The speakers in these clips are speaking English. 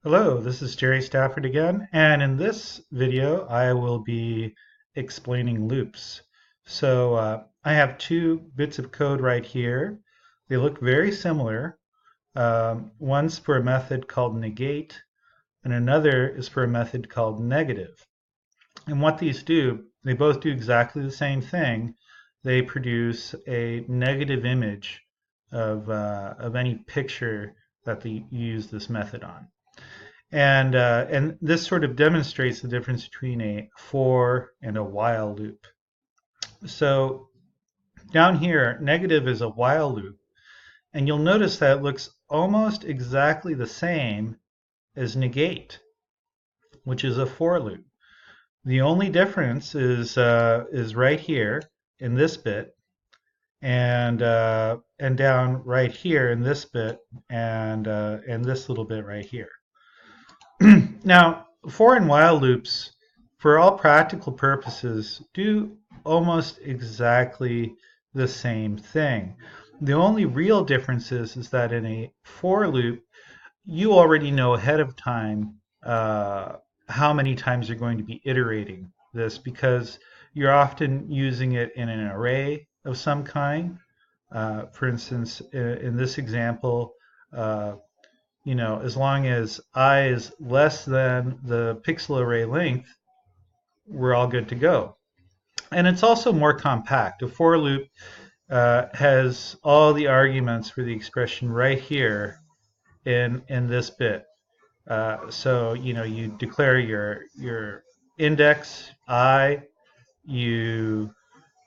Hello, this is Jerry Stafford again, and in this video I will be explaining loops. I have two bits of code right here. They look very similar. One's for a method called negate, and another is for a method called negative. And what these do, they both do exactly the same thing. They produce a negative image of any picture that they use this method on. And this sort of demonstrates the difference between a for and a while loop. So down here, negative is a while loop, and you'll notice that it looks almost exactly the same as negate, which is a for loop. The only difference is right here in this bit, and down right here in this bit, and this little bit right here. Now, for and while loops, for all practical purposes, do almost exactly the same thing. The only real difference is that in a for loop, you already know ahead of time how many times you're going to be iterating this because you're often using it in an array of some kind. For instance, in this example, uh, as long as I is less than the pixel array length, we're all good to go. And it's also more compact. A for loop has all the arguments for the expression right here in this bit. You declare your index I, you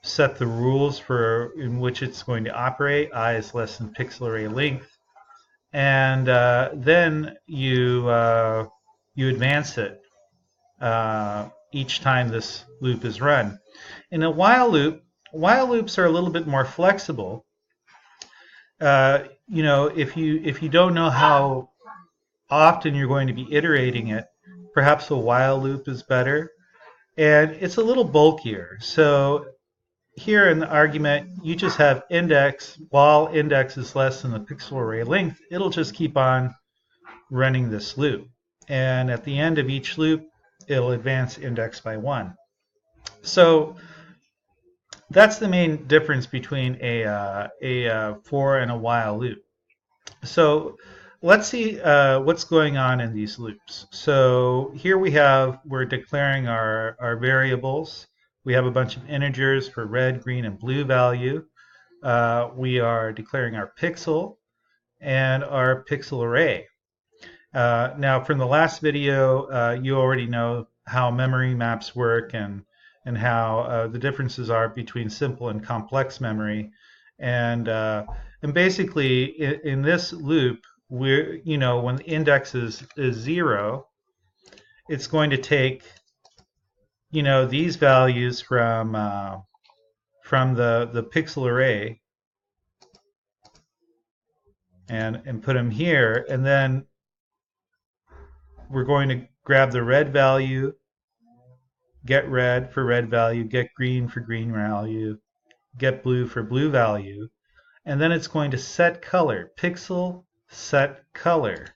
set the rules for in which it's going to operate. I is less than pixel array length, and then you advance it each time this loop is run. In a while loops are a little bit more flexible. If you don't know how often you're going to be iterating it, perhaps a while loop is better, and it's a little bulkier. So here in the argument, you just have index. While index is less than the pixel array length, it'll just keep on running this loop. And at the end of each loop, it'll advance index by 1. So that's the main difference between a for and a while loop. So let's see what's going on in these loops. So here we're declaring our variables. We have a bunch of integers for red, green, and blue value. We are declaring our pixel and our pixel array. Now, from the last video, you already know how memory maps work and how the differences are between simple and complex memory. And basically, in this loop, when the index is 0, it's going to take these values from the pixel array and put them here, and then we're going to grab the red value, get red for red value, get green for green value, get blue for blue value, and then it's going to set color, pixel set color.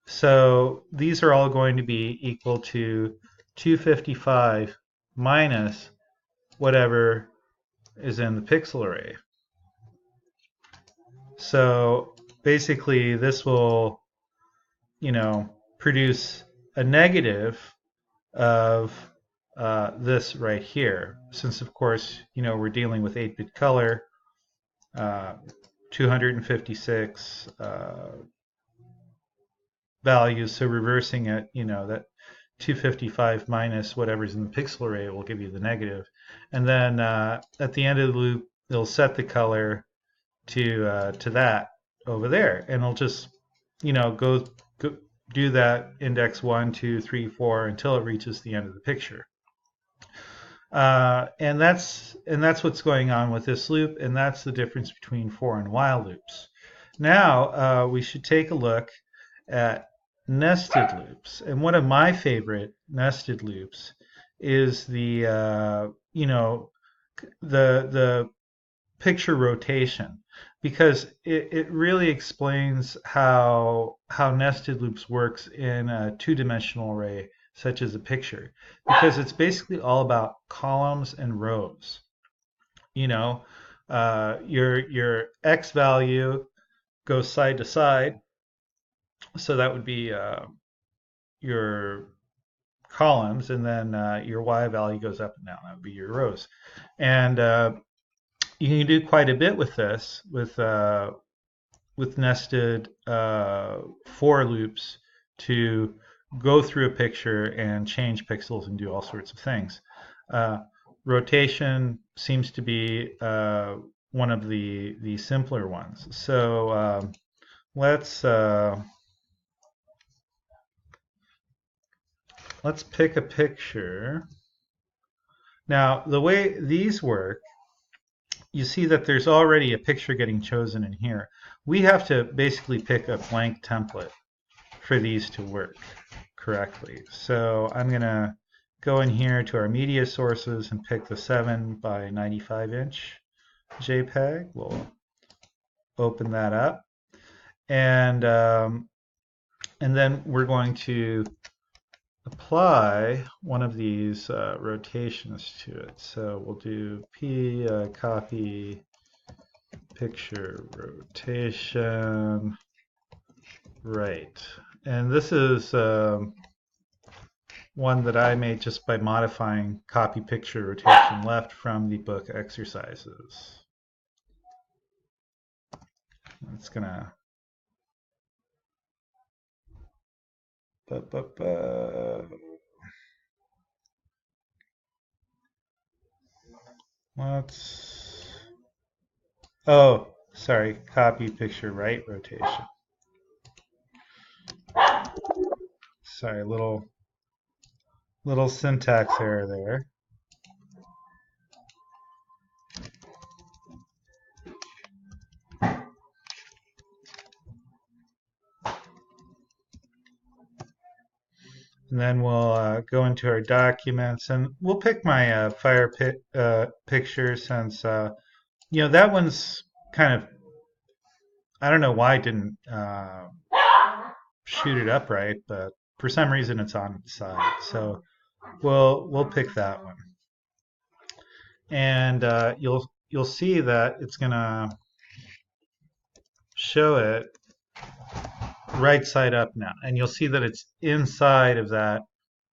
So these are all going to be equal to 255 minus whatever is in the pixel array. So basically this will, produce a negative of this right here. Since of course, we're dealing with 8-bit color, 256 values. So reversing it, that 255 minus whatever's in the pixel array will give you the negative. And then at the end of the loop, it'll set the color to that over there, and it'll just go do that index 1, 2, 3, 4 until it reaches the end of the picture. And that's what's going on with this loop, and that's the difference between for and while loops. Now we should take a look at nested loops, and one of my favorite nested loops is the picture rotation. because it really explains how nested loops works in a two-dimensional array such as a picture, because it's basically all about columns and rows. You know, your x value goes side to side, so that would be your columns, and then your y value goes up and down. That would be your rows, and you can do quite a bit with this with nested for loops to go through a picture and change pixels and do all sorts of things. Rotation seems to be one of the simpler ones. So let's pick a picture. Now, the way these work, you see that there's already a picture getting chosen in here. We have to basically pick a blank template for these to work correctly. So I'm going to go in here to our media sources and pick the 7 by 95 inch JPEG. We'll open that up. And then we're going to apply one of these rotations to it. So we'll do P copy picture rotation right. And this is one that I made just by modifying copy picture rotation left from the book exercises. It's gonna let's sorry, copy picture right rotation. Sorry, little syntax error there. And then we'll go into our documents, and we'll pick my fire pit picture, since you know, that one's kind of, I don't know why I didn't shoot it upright, but for some reason it's on its side. So we'll pick that one, and you'll see that it's gonna show it right side up now, and you'll see that it's inside of that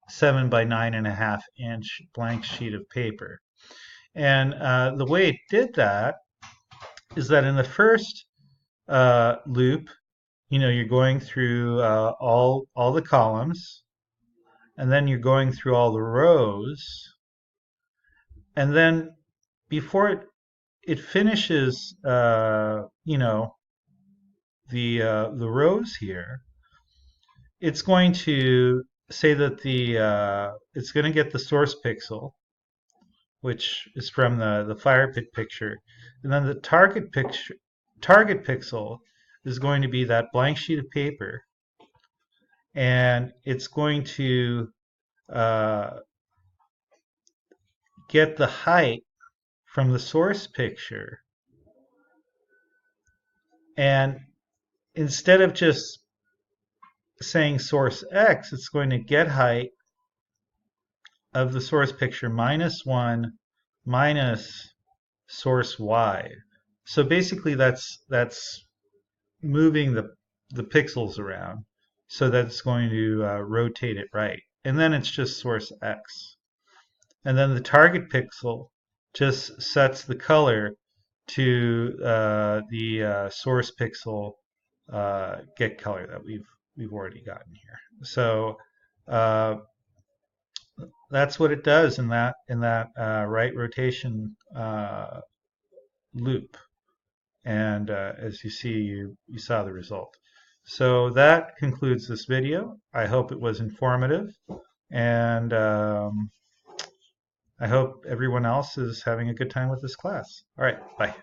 7 by 9.5 inch blank sheet of paper. And the way it did that is that in the first loop, you know, you're going through all the columns, and then you're going through all the rows, and then before it finishes, you know, the rows here, it's going to say that it's going to get the source pixel, which is from the fire pit picture, and then the target pixel is going to be that blank sheet of paper, and it's going to get the height from the source picture, and instead of just saying source X, it's going to get height of the source picture -1 minus source Y. So basically that's moving the pixels around so that it's going to rotate it right. And then it's just source X. And then the target pixel just sets the color to the source pixel get color that we've already gotten here. So that's what it does in that right rotation loop. And as you see, you saw the result. So that concludes this video. I hope it was informative, and I hope everyone else is having a good time with this class. All right, bye.